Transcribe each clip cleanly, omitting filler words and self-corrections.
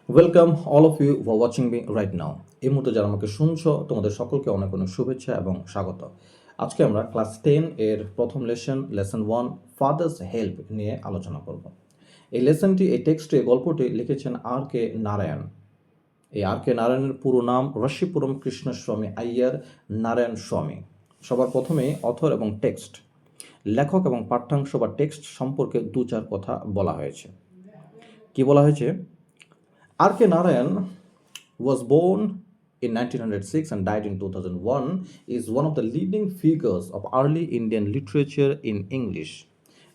Welcome all of you for watching me right now. এই মুহূর্তে যারা আমাকে শুনছো তোমাদের সকলকে অনেক অনেক শুভেচ্ছা এবং স্বাগত। আজকে আমরা ক্লাস 10 এর প্রথম লেসন 1 ফাদার্স হেল্প নিয়ে আলোচনা করব। এই লেসনটি, এই টেক্সটে, গল্পটি লিখেছেন আর কে নারায়ণ। এই আর কে নারায়ণের পুরো নাম রশিপুরম কৃষ্ণস্বামী আইয়ার নারায়ণ স্বামী। সবার প্রথমেই অথর এবং টেক্সট, লেখক এবং পাঠ্যাংশ বা টেক্সট সম্পর্কে দু চার কথা বলা হয়েছে। কি বলা হয়েছে? আর কে Narayan was born in 1906 and died in 2001, is one of the leading figures of early Indian literature in English.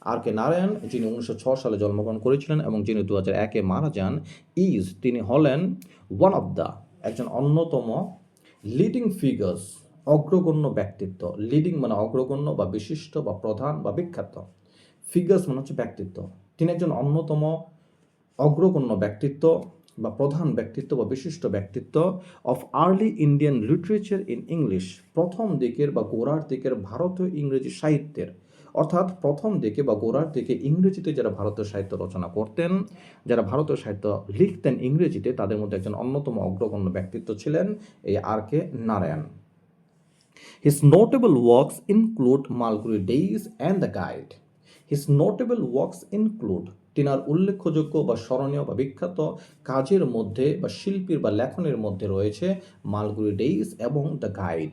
আর কে নারায়ণ, যিনি 1906 সালে জন্মগ্রহণ করেছিলেন এবং যিনি 2001-এ মারা যান, তিনি হলেন ওয়ান অফ দ্য, একজন অন্যতম, লিডিং ফিগার্স, অগ্রগণ্য ব্যক্তিত্ব। লিডিং মানে অগ্রগণ্য বা বিশিষ্ট বা প্রধান বা বিখ্যাত, ফিগার্স মানে হচ্ছে ব্যক্তিত্ব। তিনি একজন অন্যতম অগ্রগণ্য ব্যক্তিত্ব বা প্রধান ব্যক্তিত্ব বা বিশিষ্ট ব্যক্তিত্ব of early Indian literature in English, প্রথম দিকের বা গোড়ার দিকের ভারতীয় ইংরেজি সাহিত্যের, অর্থাৎ প্রথম দিকে বা গোড়ার দিকে ইংরেজিতে যারা ভারতীয় সাহিত্য রচনা করতেন, যারা ভারতীয় সাহিত্য লিখতেন ইংরেজিতে, তাদের মধ্যে একজন অন্যতম অগ্রগণ্য ব্যক্তিত্ব ছিলেন এই আর কে Narayan. His notable works include Malgudi Days and The Guide. His notable works include, তিনার উল্লেখযোগ্য বা স্মরণীয় বা বিখ্যাত কাজের মধ্যে বা শিল্পীর বা লেখনের মধ্যে রয়েছে মালগুড়ি ডেইজ এবং দ্য গাইড।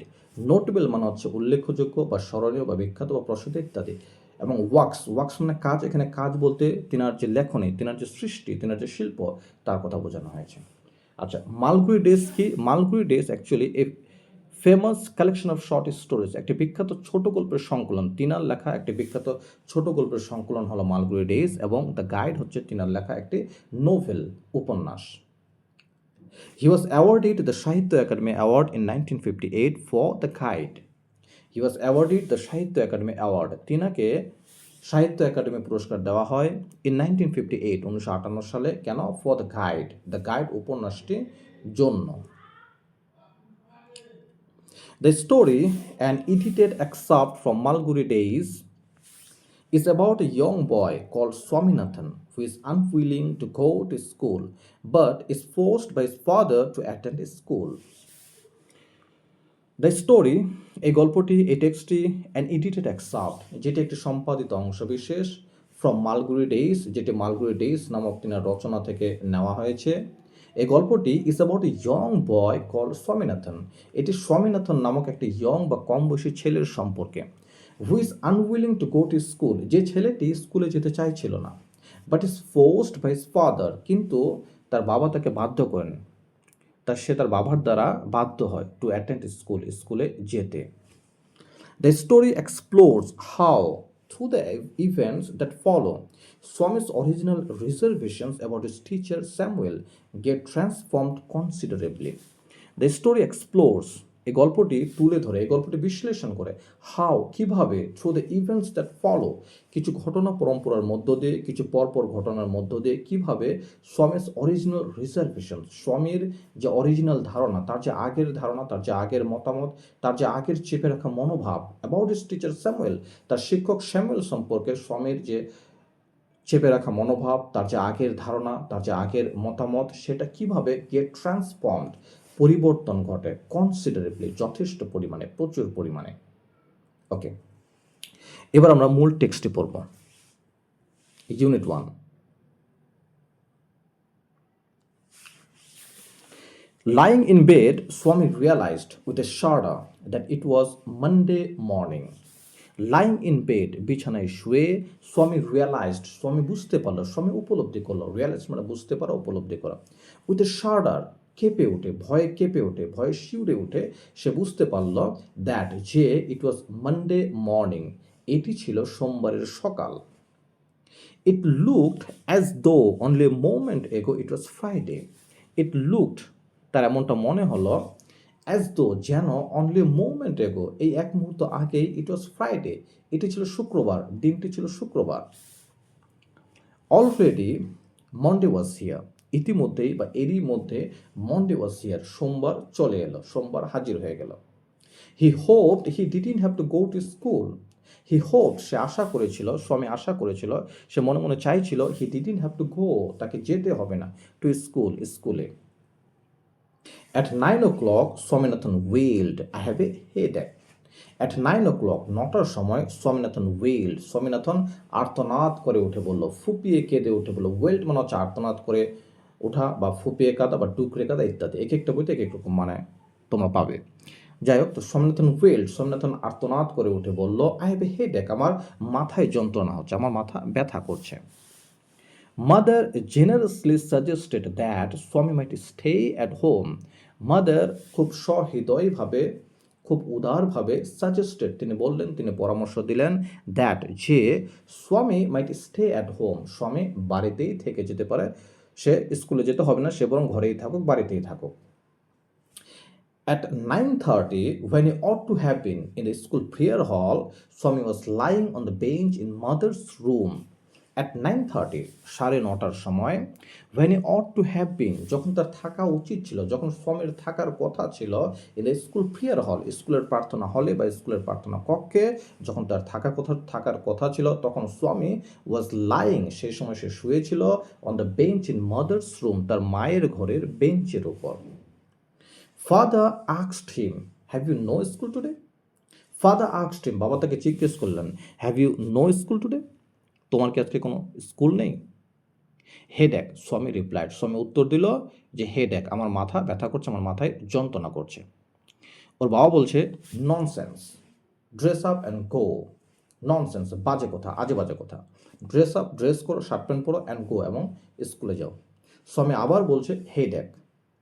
নোটেবল মানে হচ্ছে উল্লেখযোগ্য বা স্মরণীয় বা বিখ্যাত বা প্রসিদ্ধ ইত্যাদি, এবং ওয়ার্কস মানে কাজ। এখানে কাজ বলতে তিনার যে লেখনী, তিনার যে সৃষ্টি, তিনার যে শিল্প, তার কথা বোঝানো হয়েছে। আচ্ছা, মালগুড়ি ডেজ কি? Malgudi days actually a famous collection of short stories, একটি বিখ্যাত ছোট গল্পের সংকলন। তিনার লেখা একটি বিখ্যাত ছোট গল্পের সংকলন হলো মালগুড়ি ডেজ, এবং দ্য গাইড হচ্ছে তিনার লেখা একটি নোভেল, উপন্যাস। He was awarded the Sahitya Academy Award in 1958 for The Guide. He was awarded the Sahitya Academy Award. তিনাকে সাহিত্য একাডেমি পুরস্কার দেওয়া হয় ইন 1958, 1958 সালে। কেন? For the guide, the guide উপন্যাসটির জন্য। The story, an edited excerpt from Malgudi Days, is about a young boy called Swaminathan who is unwilling to go to school but is forced by his father to attend school. The story, এই গল্পটি, এই টেক্সটটি, an edited এক্সাপ্ট, যেটি একটি সম্পাদিত অংশবিশেষ, from Malgudi days, যেটি Malgudi days নামক তিনার রচনা থেকে নেওয়া হয়েছে। এই গল্পটি is about a young boy call Swaminathan, এটি স্বামীনাথন নামক একটি ইয়ং বা কম বয়সী ছেলের সম্পর্কে। Who is unwilling to go to school, যে ছেলেটি স্কুলে যেতে চাইছিল না। But is forced by his father, কিন্তু তার বাবা তাকে বাধ্য করেন, সে তার বাবার দ্বারা বাধ্য হয় টু অ্যাটেন্ড স্কুল, স্কুলে যেতে। The story explores how through the events that follow Swami's original reservations about his teacher Samuel get transformed considerably. The story explores, এই গল্পটি তুলে ধরে, এই গল্পটি বিশ্লেষণ করে, হাউ, কিভাবে, through the events that follow, কিছু ঘটনা পরম্পরার মধ্য দিয়ে, কিছু পরপর ঘটনার মধ্য দিয়ে, কিভাবে স্বামীর অরিজিনাল রিজার্ভেশন, স্বামীর যে অরিজিনাল ধারণা, তার যে আগের ধারণা, তার যে আগের মতামত, তার যে আগের চেপে রাখা মনোভাব অ্যাবাউট হিজ টিচার স্যামুয়েল, তার শিক্ষক স্যামুয়েল সম্পর্কে স্বামীর যে চেপে রাখা মনোভাব, তার যে আগের ধারণা, তার যে আগের মতামত, সেটা কিভাবে গেট ট্রান্সফর্মড, পরিবর্তন ঘটে, কনসিডারেবলি, যথেষ্ট পরিমাণে, প্রচুর পরিমাণে। ওকে, এবার আমরা মূল টেক্সটটি পড়ব। Unit 1। Lying in bed, Swami realized with a shudder that it was Monday morning. Lying in bed, বিছানায় শুয়ে, স্বামী রিয়ালাইজড, স্বামী বুঝতে পারলো, স্বামী উপলব্ধি করলো। রিয়ালাইজ মানে বুঝতে পারা, উপলব্ধি করা। উইথ এ শার্ডার, কেঁপে ওঠে, ভয়ে কেঁপে ওঠে, ভয়ে শিউরে ওঠে, সে বুঝতে পারল দ্যাট, যে, ইট ওয়াজ মানডে মর্নিং, এটি ছিল সোমবারের সকাল। It looked as though only a moment এগো ইট ওয়াজ ফ্রাইডে। ইট লুকড, তার এমনটা মনে হলো, অ্যাজ দো, যেন, অনলি মোমেন্ট এগো, এই এক মুহূর্ত আগেই, ইট ওয়াজ ফ্রাইডে, এটি ছিল শুক্রবার, দিনটি ছিল শুক্রবার। অলরেডি মন্ডে ওয়াজ হিয়ার, ইতিমধ্যেই বা এরই মধ্যে মন্ডে ওয়াজ হিয়ার, সোমবার চলে এলো, সোমবার হাজির হয়ে গেল। He hoped he didn't have to go to school, he hope, সে আশা করেছিল, স্বামী আশা করেছিল, সে মনে মনে চাইছিল, he didn't have to go, তাকে যেতে হবে না, টু স্কুল, স্কুলে। At 9 o'clock Swaminathan wailed, I have a headache. At 9 o'clock, 9টার সময় স্বামীনাথন ওয়েলড, স্বামীনাথন আর্তনাদ করে উঠে বলল, ফুপিয়ে কেঁদে উঠে বলল। ওয়েল্ড মানে হচ্ছে আর্তনাদ করে ওঠা বা ফুপিয়ে কাঁদা বা ডুকরে কাঁদা ইত্যাদি। এক একটা বইতে এক এক রকম মানে তোমরা পাবে। যাই হোক, তো স্বামীনাথন ওয়েল্ড, স্বামীনাথন আর্তনাদ করে উঠে বলল, আই হ্যাভ এ হেডেক, আমার মাথায় যন্ত্রণা হচ্ছে, আমার মাথা ব্যথা করছে। মাদার জেনারেসলি সাজেস্টেড দ্যাট স্বামী might stay at home. Mother খুব সহৃদয়ভাবে, খুব উদারভাবে সাজেস্টেড, তিনি বললেন, তিনি পরামর্শ দিলেন, দ্যাট যে স্বামী মাইট স্টে অ্যাট হোম, স্বামী বাড়িতেই থেকে যেতে পারে, সে স্কুলে যেতে হবে না, সে বরং ঘরেই থাকুক, বাড়িতেই থাকুক। At 9:30, when he ought to have been in the school prayer hall, Swami was lying on the bench in mother's room. At 9:30, 9:30 সময়, when he ought to have been, যখন তার থাকা উচিত ছিল, যখন স্বামীর থাকার কথা ছিল, in the school prayer hall, স্কুলের প্রার্থনা হলে বা স্কুলের প্রার্থনা কক্ষে যখন তার থাকার কথা ছিল, তখন স্বামী was lying, সেই সময় সে শুয়েছিল, on the bench in mother's room, তার মায়ের ঘরের বেঞ্চের উপর। Father asked him, have you no school today? Father asked him, বাবা তাকে জিজ্ঞেস করলেন, have you no school today? তোমার কি আজকে কোনো স্কুল নেই? হেডেক, স্বামী রিপ্লাইড, স্বামী উত্তর দিল যে হেডেক, আমার মাথা ব্যথা করছে, আমার মাথায় যন্ত্রণা করছে। ওর বাবা বলছে, nonsense, dress up and go. Nonsense, বাজে কথা, আজে বাজে কথা। ড্রেস আপ, ড্রেস করো, শার্ট প্যান্ট পরো, অ্যান্ড গো, এবং স্কুলে যাও। স্বামী আবার বলছে হেডেক,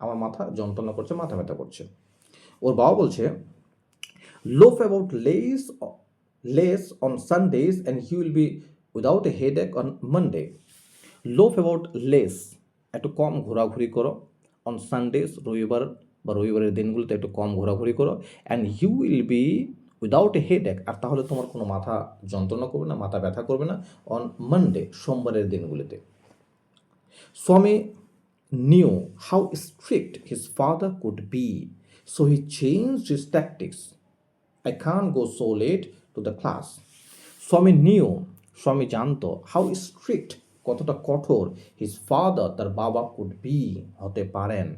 আমার মাথা যন্ত্রণা করছে, মাথা ব্যথা করছে। ওর বাবা বলছে, loaf about lace on Sundays and he will be without a headache on Monday. loaf about lace, একটু কম ঘোরাঘুরি করো, on Sundays, রবিবার বা রবিবারের দিনগুলোতে একটু কম ঘোরাঘুরি করো, and you will be without a headache, আর তাহলে তোমার কোনো মাথা যন্ত্রণা করবে না, মাথা ব্যথা করবে না, on Monday, সোমবারের দিনগুলিতে। Swami knew how strict his father could be, so he changed his tactics. I can't go so late to the class. স্বামী knew, স্বামী জানতো, how strict, কতটা কঠোর, his father, তার বাবা, could be, হতে পারেন।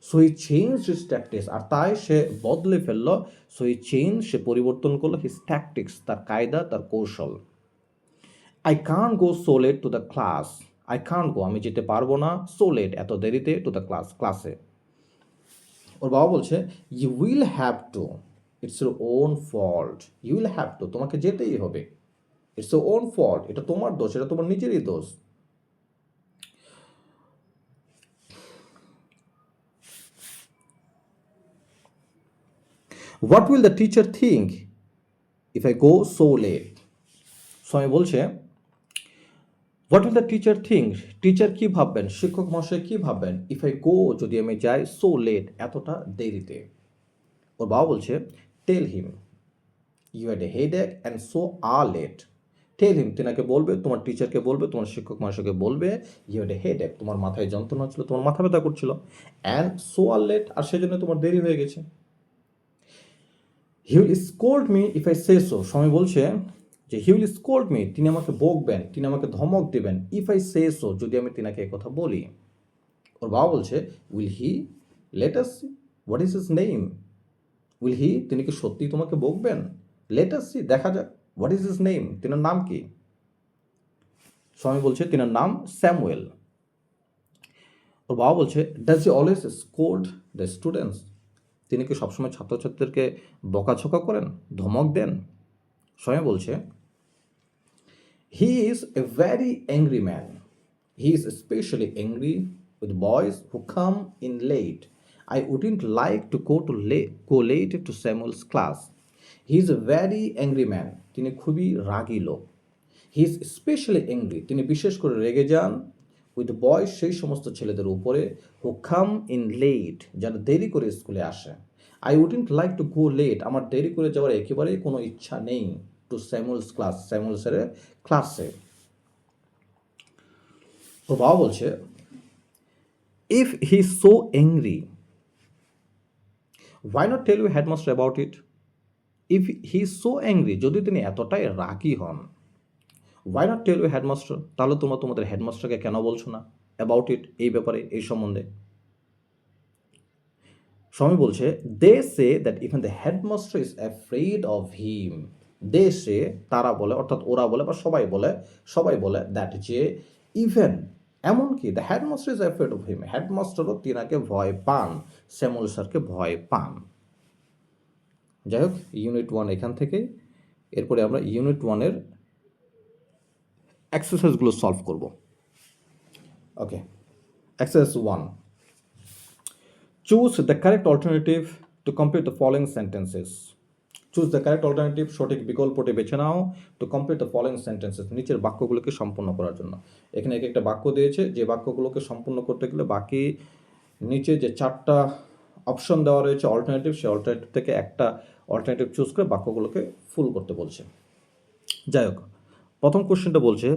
So he changed his tactics, আর তাই সে বদলে ফেললো, so he changed, সে পরিবর্তন করলো, his tactics, তার কায়দা, তার কৌশল। I can't go so late to the class. I can't go, আমি যেতে পারবো না, so late, এত দেরিতে, to the class, ক্লাসে। ওর বাবা বলছে, you will have to, it's your own fault, you will have to, তোমাকে যেতেই হবে, it's your own fault, এটা তোমার দোষ, এটা তোমার নিজেরই দোষ। What will the teacher think if I go so late? Swami বলছে, what will the teacher think, teacher কী ভাববেন, শিক্ষক মহাশয় কী ভাববেন, ইফ আই গো, যদি আমি যাই, সো লেট, এতটা দেরিতে। ওর বাবা বলছে, tell him you had a headache and so are late. Tell him, তিনাকে বলবে, তোমার টিচারকে বলবে, তোমার শিক্ষক মহাশয়কে বলবে, ইউ হ্যাড এ হেডেক, তোমার মাথায় যন্ত্রণা ছিল, তোমার মাথা ব্যথা করছিল, অ্যান্ড সো আর লেট, আর সেজন্য তোমার দেরি হয়ে গেছে। He will scold me if I say so, স্বামী বলছে যে হি উইল স্কোল্ড মি, তিনি আমাকে বকবেন, তিনি আমাকে ধমক দেবেন, ইফ আই সে সো, যদি আমি তিনাকে কথা বলি। ওর বাবা বলছে, will he, let us see, what is his name. Will he, তিনি কি সত্যি তোমাকে বকবেন, লেট আস সি, দেখা যাক, হোয়াট ইজ হিজ নেম, তিনার নাম কি। স্বামী বলছে, তিনার নাম স্যামুয়েল। ওর বাবা বলছে, does he always scold the students, তিনি কি সবসময় ছাত্রছাত্রীদেরকে বকাঝকা করেন, ধমক দেন। স্বামী বলছে, he is a very angry man, he is specially angry with boys who come in late, I wouldn't like to go late to Samuel's class. He is a very angry man, তিনি খুবই রাগী লোক। হি is specially angry, তিনি বিশেষ করে রেগে যান, with boys, সেই সমস্ত ছেলেদের উপরে, হু কাম ইন লেট, যারা দেরি করে স্কুলে আসে। I wouldn't like to go late, আমার দেরি করে যাওয়ার একেবারেই কোনো ইচ্ছা নেই, টু স্যামুয়েলস ক্লাস, স্যামুয়েল স্যারের ক্লাসে। ওর বাবা বলছে, if he is so angry, why not tell your headmaster about it? If he is so angry, যদি তিনি এতটাই রাগী হন, why not tell you headmaster, তাহলে তোমরা তোমাদের হেডমাস্টারকে কেন বলছো না অ্যাবাউট ইট, এই ব্যাপারে, এই সম্বন্ধে। স্বামী বলছে they say that even the headmaster is afraid of him. They say, তারা বলে, অর্থাৎ ওরা বলে বা সবাই বলে দ্যাট, যে ইভেন, এমনকি the headmaster is afraid of him, হেডমাস্টারও তিনাকে ভয় পান, স্যামুয়েল স্যারকে ভয় পান। যাই হোক, ইউনিট 1 এখান থেকে। এরপরে আমরা ইউনিট 1-এর এক্সারসাইজগুলো সলভ করব। Okay, exercise 1, choose the correct alternative to complete the following sentences. Choose the correct alternative, সঠিক বিকল্পটি বেছে নাও, to complete the following sentences, নিচের বাক্যগুলোকে সম্পূর্ণ করার জন্য। এখানে এক একটা বাক্য দিয়েছে, যে বাক্যগুলোকে সম্পূর্ণ করতে গেলে বাকি নিচে যে 4টা অপশন দেওয়া রয়েছে অল্টারনেটিভ, সেই অল্টারনেটিভ থেকে একটা অল্টারনেটিভ চুজ করে বাক্যগুলোকে ফুল করতে বলছে। যাই হোক, প্রথম কোশ্চেনটা বলছে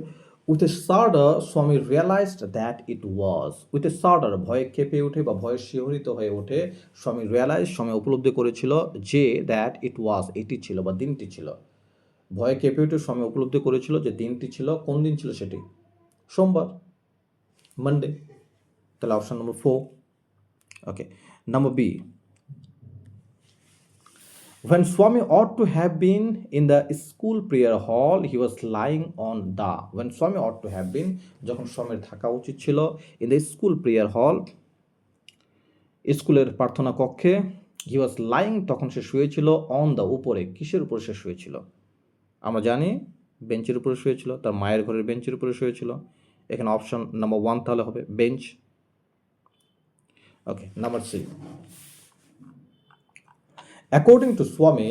with a shudder Swami realised that it was. With a shudder, ভয়ে কেঁপে ওঠে বা ভয়ে শিহরিত হয়ে ওঠে, স্বামী রিয়েলাইজ, স্বামী উপলব্ধি করেছিল যে দ্যাট ইট ওয়াজ, এটি ছিল বা দিনটি ছিল। ভয়ে কেঁপে উঠে স্বামী উপলব্ধি করেছিল যে দিনটি ছিল, কোন দিন ছিল সেটি? সোমবার, মানডে। তাহলে option number 4। Okay, number B, when Swami ought to have been in the school prayer hall, he was lying on the. When Swami ought to have been, যখন স্বামীর থাকা উচিত ছিল in the school prayer hall, স্কুলের প্রার্থনা কক্ষে, he was lying, তখন সে শুয়েছিল on the, উপরে, কিসের উপর সে শুয়েছিল? আমরা জানি বেঞ্চের উপরে শুয়েছিল, তার মায়ের ঘরের বেঞ্চের উপরে শুয়েছিল। এখানে অপশন নাম্বার 1 তাহলে হবে bench. Okay, number 3, according to Swami,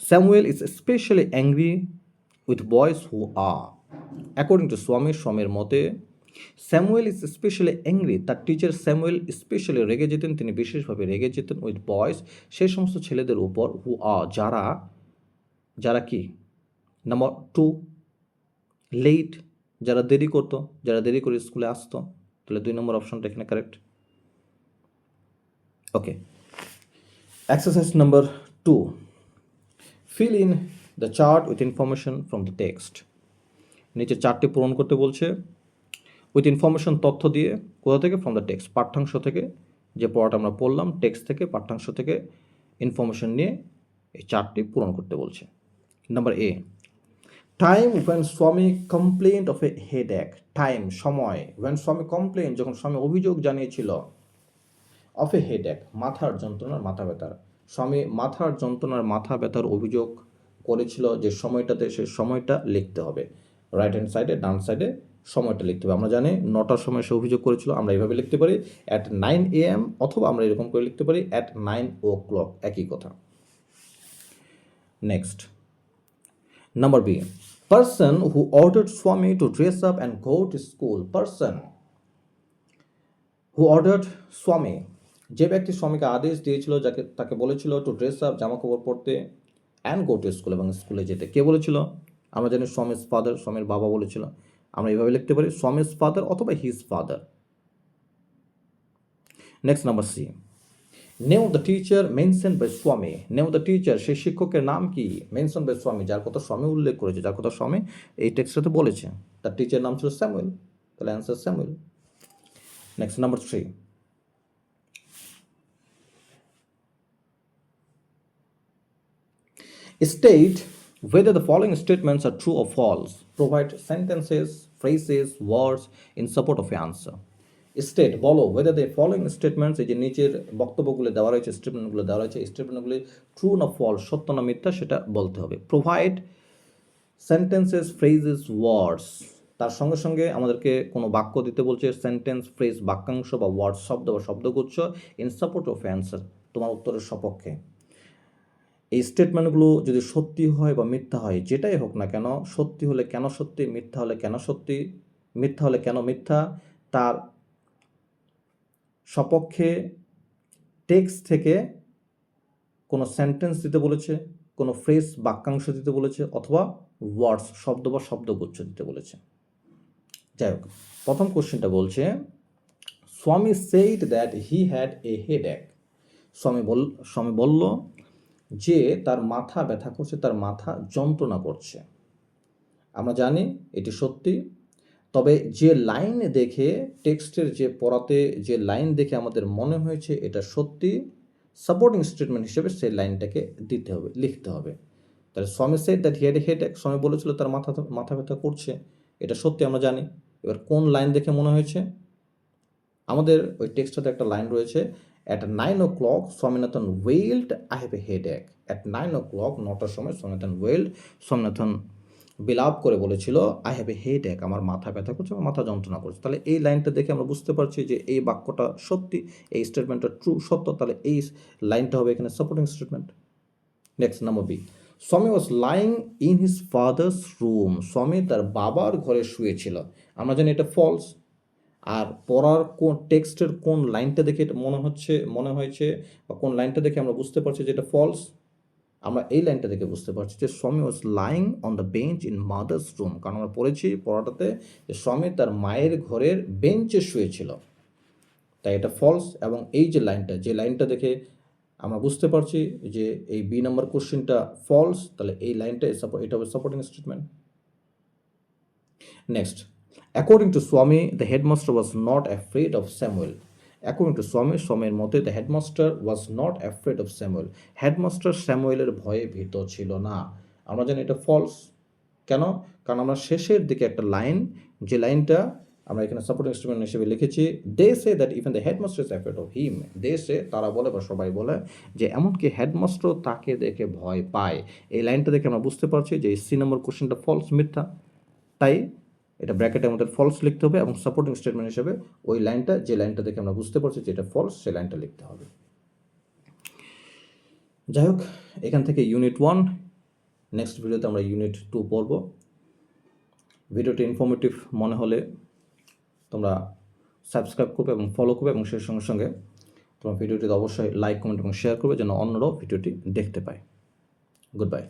Samuel is especially angry with boys who are. According to Swami, স্বামীর মতে, স্যামুয়েল ইজ স্পেশালি অ্যাংরি, তার টিচার স্যামুয়েল স্পেশালি রেগে যেতেন, তিনি বিশেষভাবে রেগে যেতেন উইথ বয়েজ, সেই সমস্ত ছেলেদের উপর, হু আর, যারা কি? নাম্বার 2, লেট, যারা দেরি করতো, যারা দেরি করে স্কুলে আসতো। তাহলে 2 নম্বর অপশনটা এখানে correct. Okay, exercise number 2, fill in the chart with information from the text. নিচে চারটি পূরণ করতে বলছে উইথ ইনফরমেশন, তথ্য দিয়ে, কোথা থেকে? ফ্রম দ্য টেক্সট, পাঠ্যাংশ থেকে, যে পড়াটা আমরা পড়লাম টেক্সট থেকে, পাঠ্যাংশ থেকে ইনফরমেশন নিয়ে এই চারটি পূরণ করতে বলছে। নাম্বার এ, টাইম ওয়েন স্বামী complaint of A headache. Time, সময়, ওয়েন স্বামী কমপ্লেন, যখন স্বামী অভিযোগ জানিয়েছিল, অফ এ হেডএক, মাথার যন্ত্রণার, মাথা ব্যথার। স্বামী মাথার যন্ত্রণার, মাথা ব্যথার অভিযোগ করেছিল, যে সময়টাতে, সে সময়টা লিখতে হবে। রাইট হ্যান্ড সাইডে, ডান সাইডে সময়টা লিখতে হবে। আমরা জানি 9টার সময় সে অভিযোগ করেছিল, আমরা এইভাবে লিখতে পারি অ্যাট 9 AM, অথবা আমরা এরকম করে লিখতে পারি অ্যাট 9 o'clock, একই কথা। Next, number B, person who ordered Swami to dress up and go to school. Person who ordered Swami, যে ব্যক্তি স্বামীকে আদেশ দিয়েছিল, তাকে বলেছিল টু ড্রেস আপ, জামা কাপড় পরতে, অ্যান্ড গো টু স্কুল, এবং স্কুলে যেতে। কে বলেছিল? আমরা জানি স্বামীর ফাদার, স্বামীর বাবা বলেছিল। আমরা এইভাবে লিখতে পারি স্বামীর ফাদার অথবা his father. Next, number C, name the teacher mention by Swami. Name the teacher, সেই শিক্ষকের নাম কি? মেনশন বাই স্বামী, যার কথা স্বামী উল্লেখ করেছে, যার কথা স্বামী এই টেক্সটটাতে বলেছে, তার টিচার নাম ছিল স্যামুয়েল। তাহলে answer Samuel. Next, number 3, state whether the following statements are true or false. Provide sentences, phrases, words in support of your answer. State, বলো, whether the following statements, এই যে নিচের বক্তব্যগুলো দেওয়া রয়েছে, স্টেটমেন্টগুলো দেওয়া রয়েছে, স্টেটমেন্টগুলি ট্রু না ফলস, সত্য না মিথ্যা, সেটা বলতে হবে। প্রোভাইড সেন্টেন্সেস, ফ্রেজেস, ওয়ার্ডস, তার সঙ্গে সঙ্গে আমাদেরকে কোনো বাক্য দিতে বলছে, সেন্টেন্স, ফ্রেজ, বাক্যাংশ বা ওয়ার্ডস, শব্দ বা শব্দগুচ্ছ, ইন সাপোর্ট অফ অ্যান্সার, তোমার উত্তরের সপক্ষে। এই স্টেটমেন্টগুলো যদি সত্যি হয় বা মিথ্যা হয়, যেটাই হোক না কেন, সত্যি হলে কেন সত্যি, মিথ্যা হলে কেন সত্যি, মিথ্যা হলে কেন মিথ্যা, তার সপক্ষে টেক্সট থেকে কোনো সেন্টেন্স দিতে বলেছে, কোনো ফ্রেজ, বাক্যাংশ দিতে বলেছে, অথবা ওয়ার্ডস, শব্দ বা শব্দগুচ্ছ দিতে বলেছে। যাই হোক, প্রথম কোশ্চেনটা বলছে Swami said that he had a headache. Swami বলল যে তার মাথা ব্যথা করছে, তার মাথা যন্ত্রণা করছে। আমরা জানি এটি সত্যি, তবে যে লাইন দেখে টেক্সটের যে পড়াতে যে লাইন দেখে আমাদের মনে হয়েছে এটা সত্যি, সাপোর্টিং স্টেটমেন্ট হিসেবে সেই লাইনটাকে দিতে হবে, লিখতে হবে। তাহলে স্বামী said that he had a headache, স্বামী বলেছিল তার মাথা ব্যথা করছে, এটা সত্যি আমরা জানি। এবার কোন লাইন দেখে মনে হয়েছে? আমাদের ওই টেক্সটাতে একটা লাইন রয়েছে, at 9 o'clock Swaminathan wailed I have a headache. At 9 o'clock, 9টার সময় স্বামীনাথন ওয়েলড, স্বামীনাথন বিলাপ করে বলেছিল আই হ্যাভ এ হেডেক, আমার মাথা ব্যথা করছে, আমার মাথা যন্ত্রণা করছে। তাহলে এই লাইনটা দেখে আমরা বুঝতে পারছি যে এই বাক্যটা সত্যি, এই স্টেটমেন্টটা ট্রু, সত্য। তাহলে এই লাইনটা হবে এখানে supporting statement. Next number B, Swami was lying in his father's room, Swami তার বাবার ঘরে শুয়েছিল। আমরা জানি এটা ফলস। আর পড়ার কোন টেক্সটের কোন লাইনটা দেখে এটা মনে হয়েছে বা কোন লাইনটা দেখে আমরা বুঝতে পারছি যে এটা ফলস? আমরা এই লাইনটা দেখে বুঝতে পারছি যে স্বামী was lying on the bench in mother's room, কারণ আমরা পড়েছি পড়াটাতে যে স্বামী তার মায়ের ঘরের বেঞ্চে শুয়েছিল, তাই এটা ফলস। এবং এই যে লাইনটা দেখে আমরা বুঝতে পারছি যে এই বি নাম্বার কোশ্চেনটা ফলস, তাহলে এই লাইনটা এটা হবে supporting statement. Next, according to Swami the headmaster was not afraid of Samuel. According to স্বামীর মতে the headmaster was not afraid of Samuel, headmaster স্যামুয়েলের ভয়ে ভীত ছিল না। আমরা জানি এটা ফলস। কেন? কারণ আমরা শেষের দিকে একটা লাইন, যে লাইনটা আমরা এখানে সাপোর্টিং স্টেটমেন্ট হিসেবে লিখেছি, they say that even the headmaster is afraid of him. They say, তারা বলে বা সবাই বলে যে এমনকি হেডমাস্টারও তাকে দেখে ভয় পায়। এই লাইনটা দেখে আমরা বুঝতে পারছি যে সি নম্বর কোশ্চেনটা ফলস, মিথ্যা। তাই এটা ব্র্যাকেটে আমাদের ফলস লিখতে হবে এবং সাপোর্টিং স্টেটমেন্ট হিসেবে ওই লাইনটা, যে লাইনটা দেখে আমরা বুঝতে পারছি যে এটা ফলস, সেই লাইনটা লিখতে হবে। যাই হোক, এখান থেকে ইউনিট 1, নেক্সট ভিডিওতে আমরা ইউনিট 2 পড়ব। ভিডিওটি ইনফরমেটিভ মনে হলে তোমরা সাবস্ক্রাইব করবে এবং ফলো করবে, এবং সেই সঙ্গে সঙ্গে তোমরা ভিডিওটিতে অবশ্যই লাইক, কমেন্ট এবং শেয়ার করবে যেন অন্যরাও ভিডিওটি দেখতে পায়। Good bye.